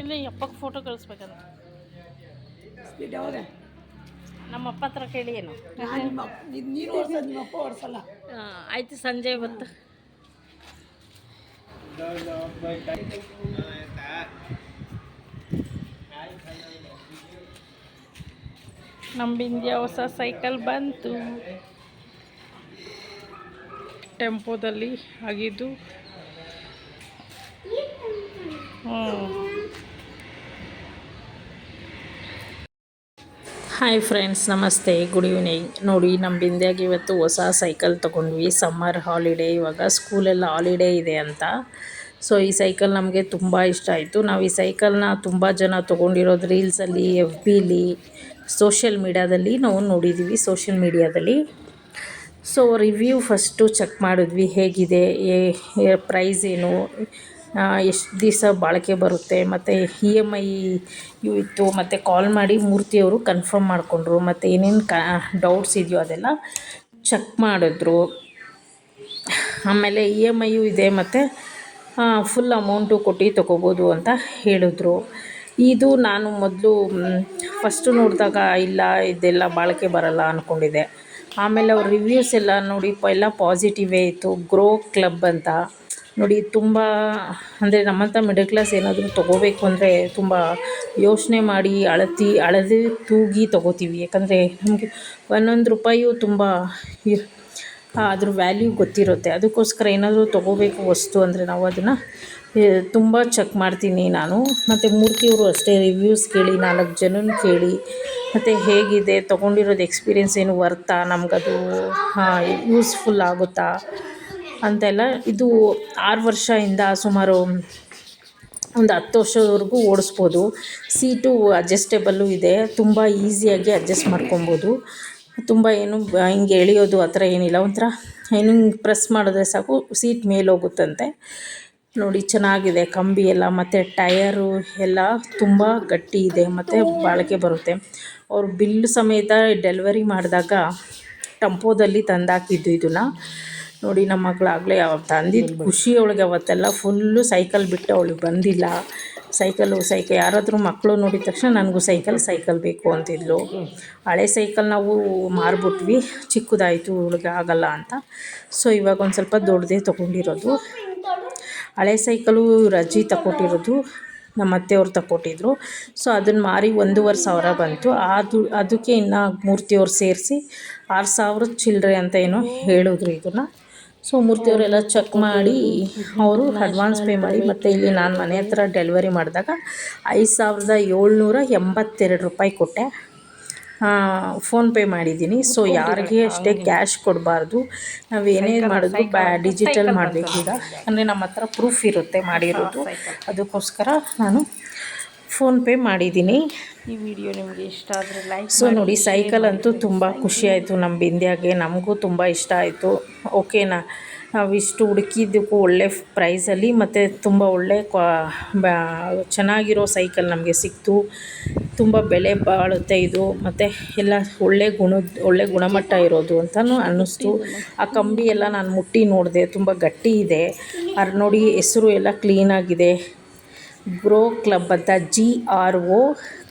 ಇಲ್ಲಿ ಅಪ್ಪಗೆ ಫೋಟೋ ಕಳಿಸ್ಬೇಕಂತ ನಮ್ಮಪ್ಪ ಹತ್ರ ಕೇಳಿ ಏನು ಆಯ್ತು ಸಂಜೆ ಹೊತ್ತು ನಮ್ಮ ಬಿಂದ್ಯಾ ಹೊಸ ಸೈಕಲ್ ಬಂತು ಟೆಂಪೋದಲ್ಲಿ ಆಗಿದ್ದು ಹಾಯ್ ಫ್ರೆಂಡ್ಸ್, ನಮಸ್ತೆ, ಗುಡ್ ಈವ್ನಿಂಗ್. ನೋಡಿ, ನಮ್ಮ ಬಿಂದ್ಯಾಗೆ ಇವತ್ತು ಹೊಸ ಸೈಕಲ್ ತೊಗೊಂಡ್ವಿ. ಸಮ್ಮರ್ ಹಾಲಿಡೇ, ಇವಾಗ ಸ್ಕೂಲೆಲ್ಲ ಹಾಲಿಡೇ ಇದೆ ಅಂತ. ಸೊ ಈ ಸೈಕಲ್ ನಮಗೆ ತುಂಬ ಇಷ್ಟ ಆಯಿತು. ನಾವು ಈ ಸೈಕಲ್ನ ತುಂಬ ಜನ ತೊಗೊಂಡಿರೋದು ರೀಲ್ಸಲ್ಲಿ, ಎಫ್ ಬಿಲಿ, ಸೋಷಿಯಲ್ ಮೀಡ್ಯಾದಲ್ಲಿ ನಾವು ನೋಡಿದ್ದೀವಿ. ಸೋಷಿಯಲ್ ಮೀಡ್ಯಾದಲ್ಲಿ ಸೊ ರಿವ್ಯೂ ಫಸ್ಟು ಚೆಕ್ ಮಾಡಿದ್ವಿ, ಹೇಗಿದೆ, ಪ್ರೈಸ್ ಏನು, ಎಷ್ಟು ದಿವಸ ಬಾಳಿಕೆ ಬರುತ್ತೆ, ಮತ್ತು EMI ಇತ್ತು. ಮತ್ತು ಕಾಲ್ ಮಾಡಿ ಮೂರ್ತಿಯವರು ಕನ್ಫರ್ಮ್ ಮಾಡಿಕೊಂಡ್ರು. ಮತ್ತು ಏನೇನು ಡೌಟ್ಸ್ ಇದೆಯೋ ಅದೆಲ್ಲ ಚೆಕ್ ಮಾಡಿದ್ರು. ಆಮೇಲೆ EMI ಇದೆ, ಮತ್ತು ಫುಲ್ ಅಮೌಂಟು ಕೊಟ್ಟು ತೊಗೋಬೋದು ಅಂತ ಹೇಳಿದ್ರು. ಇದು ನಾನು ಮೊದಲು ಫಸ್ಟು ನೋಡಿದಾಗ ಇಲ್ಲ ಇದೆಲ್ಲ ಬಾಳಿಕೆ ಬರಲ್ಲ ಅಂದ್ಕೊಂಡಿದ್ದೆ. ಆಮೇಲೆ ಅವ್ರ ರಿವ್ಯೂಸ್ ಎಲ್ಲ ನೋಡಿ ಎಲ್ಲ ಪಾಸಿಟಿವೇ ಇತ್ತು. ಗ್ರೋ ಕ್ಲಬ್ ಅಂತ ನೋಡಿ, ತುಂಬ ಅಂದರೆ ನಮ್ಮಂಥ ಮಿಡಲ್ ಕ್ಲಾಸ್ ಏನಾದರೂ ತೊಗೋಬೇಕು ಅಂದರೆ ತುಂಬ ಯೋಚನೆ ಮಾಡಿ ಅಳದು ತೂಗಿ ತೊಗೋತೀವಿ. ಯಾಕಂದರೆ ನಮಗೆ ಒಂದೊಂದು ರೂಪಾಯಿಯು ತುಂಬ ಅದ್ರ ವ್ಯಾಲ್ಯೂ ಗೊತ್ತಿರುತ್ತೆ. ಅದಕ್ಕೋಸ್ಕರ ಏನಾದರೂ ತೊಗೋಬೇಕು ವಸ್ತು ಅಂದರೆ ನಾವು ಅದನ್ನು ತುಂಬ ಚೆಕ್ ಮಾಡ್ತೀನಿ ನಾನು. ಮತ್ತು ಮೂರ್ತಿಯವರು ಅಷ್ಟೇ, ರಿವ್ಯೂಸ್ ಕೇಳಿ, 4 ಜನನ ಕೇಳಿ, ಮತ್ತು ಹೇಗಿದೆ, ತೊಗೊಂಡಿರೋದು ಎಕ್ಸ್ಪೀರಿಯೆನ್ಸ್ ಏನು, ವರ್ತಾ, ನಮಗದು ಯೂಸ್ಫುಲ್ ಆಗುತ್ತಾ ಅಂತೆಲ್ಲ. ಇದು 6 ವರ್ಷದಿಂದ ಸುಮಾರು ಒಂದು 10 ವರ್ಷದವರೆಗೂ ಓಡಿಸ್ಬೋದು. ಸೀಟು ಅಡ್ಜಸ್ಟೇಬಲ್ಲು ಇದೆ, ತುಂಬ ಈಸಿಯಾಗಿ ಅಡ್ಜಸ್ಟ್ ಮಾಡ್ಕೊಬೋದು. ತುಂಬ ಏನು ಹಿಂಗೆ ಎಳೆಯೋದು ಆ ಥರ ಏನಿಲ್ಲ. ಒಂಥರ ಏನು ಪ್ರೆಸ್ ಮಾಡಿದ್ರೆ ಸಾಕು ಸೀಟ್ ಮೇಲೆ ಹೋಗುತ್ತಂತೆ. ನೋಡಿ, ಚೆನ್ನಾಗಿದೆ ಕಂಬಿ ಎಲ್ಲ, ಮತ್ತು ಟಯರು ಎಲ್ಲ ತುಂಬ ಗಟ್ಟಿ ಇದೆ, ಮತ್ತು ಬಾಳಿಕೆ ಬರುತ್ತೆ. ಅವರು ಬಿಲ್ ಸಮೇತ ಡೆಲಿವರಿ ಮಾಡಿದಾಗ ಟೆಂಪೋದಲ್ಲಿ ತಂದಾಕಿದ್ದು ಇದನ್ನು. ನೋಡಿ, ನಮ್ಮ ಮಗಳಾಗಲೇ ತಂದಿದ್ದು ಖುಷಿಯೊಳಗೆ ಅವತ್ತೆಲ್ಲ ಫುಲ್ಲು ಸೈಕಲ್ ಬಿಟ್ಟು ಅವಳಿಗೆ ಬಂದಿಲ್ಲ. ಸೈಕಲ್ ಯಾರಾದರೂ ಮಕ್ಕಳು ನೋಡಿದ ತಕ್ಷಣ ನನಗೂ ಸೈಕಲ್ ಬೇಕು ಅಂತಿದ್ಲು. ಹಳೆ ಸೈಕಲ್ ನಾವು ಮಾರ್ಬಿಟ್ವಿ, ಚಿಕ್ಕದಾಯಿತು, ಇವಳಿಗೆ ಆಗಲ್ಲ ಅಂತ. ಸೊ ಇವಾಗ ಒಂದು ಸ್ವಲ್ಪ ದೊಡ್ಡದೇ ತೊಗೊಂಡಿರೋದು. ಹಳೆ ಸೈಕಲು ರಜಿ ತಗೊಟ್ಟಿರೋದು, ನಮ್ಮ ಅತ್ತೆಯವ್ರು ತಗೊಟ್ಟಿದ್ರು. ಸೊ ಅದನ್ನು ಮಾರಿ 1,500 ಬಂತು. ಅದಕ್ಕೆ ಇನ್ನು ಮೂರ್ತಿಯವ್ರು ಸೇರಿಸಿ 6,000 ಚಿಲ್ಲರೆ ಅಂತ ಏನೋ ಹೇಳಿದ್ರು ಇದನ್ನು. ಸೊ ಮೂರ್ತಿಯವರೆಲ್ಲ ಚೆಕ್ ಮಾಡಿ ಅವರು ಅಡ್ವಾನ್ಸ್ ಪೇ ಮಾಡಿ, ಮತ್ತು ಇಲ್ಲಿ ನಾನು ಮನೆ ಹತ್ರ ಡೆಲಿವರಿ ಮಾಡಿದಾಗ 5,782 ರೂಪಾಯಿ ಕೊಟ್ಟೆ. ಫೋನ್ಪೇ ಮಾಡಿದ್ದೀನಿ. ಸೊ ಯಾರಿಗೆ ಅಷ್ಟೇ ಕ್ಯಾಶ್ ಕೊಡಬಾರ್ದು, ನಾವು ಏನೇ ಮಾಡಿದ್ರು ಡಿಜಿಟಲ್ ಮಾಡಬೇಕು. ಈಗ ಅಂದರೆ ನಮ್ಮ ಹತ್ರ ಪ್ರೂಫ್ ಇರುತ್ತೆ ಮಾಡಿರೋದು, ಅದಕ್ಕೋಸ್ಕರ ನಾನು ಫೋನ್ಪೇ ಮಾಡಿದ್ದೀನಿ. ಈ ವಿಡಿಯೋ ನಿಮಗೆ ಇಷ್ಟ ಆದರೆ ಲೈಕ್. ಸೊ ನೋಡಿ, ಸೈಕಲ್ ಅಂತೂ ತುಂಬ ಖುಷಿಯಾಯಿತು ನಮ್ಮ ಬಿಂದ್ಯಾಗೆ, ನಮಗೂ ತುಂಬ ಇಷ್ಟ ಆಯಿತು. ಓಕೆನಾ, ನಾವು ಇಷ್ಟು ಹುಡುಕಿದ್ದಕ್ಕೂ ಒಳ್ಳೆ ಪ್ರೈಸಲ್ಲಿ ಮತ್ತು ತುಂಬ ಒಳ್ಳೆ ಚೆನ್ನಾಗಿರೋ ಸೈಕಲ್ ನಮಗೆ ಸಿಕ್ತು. ತುಂಬ ಬೆಲೆ ಬಾಳುತ್ತೆ ಇದು, ಮತ್ತು ಎಲ್ಲ ಒಳ್ಳೆ ಗುಣಮಟ್ಟ ಇರೋದು ಅಂತಲೂ ಅನ್ನಿಸ್ತು. ಆ ಕಂಬಿ ಎಲ್ಲ ನಾನು ಮುಟ್ಟಿ ನೋಡಿದೆ, ತುಂಬ ಗಟ್ಟಿ ಇದೆ. ನೋಡಿ, ಹೆಸರು ಎಲ್ಲ ಕ್ಲೀನಾಗಿದೆ. ಗ್ರೋ ಕ್ಲಬ್ ಅಂತ, GRO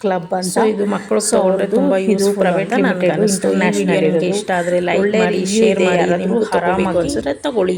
ಕ್ಲಬ್ ಅಂತ. ಇದು ಮಕ್ಕಳು ತೊಗೊಂಡ್ರೆ ತುಂಬ ಯೂಸ್ಫುಲ್ ಅಂತ ನನಗೆ ಅನಿಸ್ತು. ಇಂಟರ್ನ್ಯಾಷನಲ್ ಇಷ್ಟ ಆದರೆ ಲೈಕ್ ಮಾಡಿ, ಶೇರ್ ಮಾಡಿ, ಆರಾಮಾಗಿ ತಗೊಳ್ಳಿ.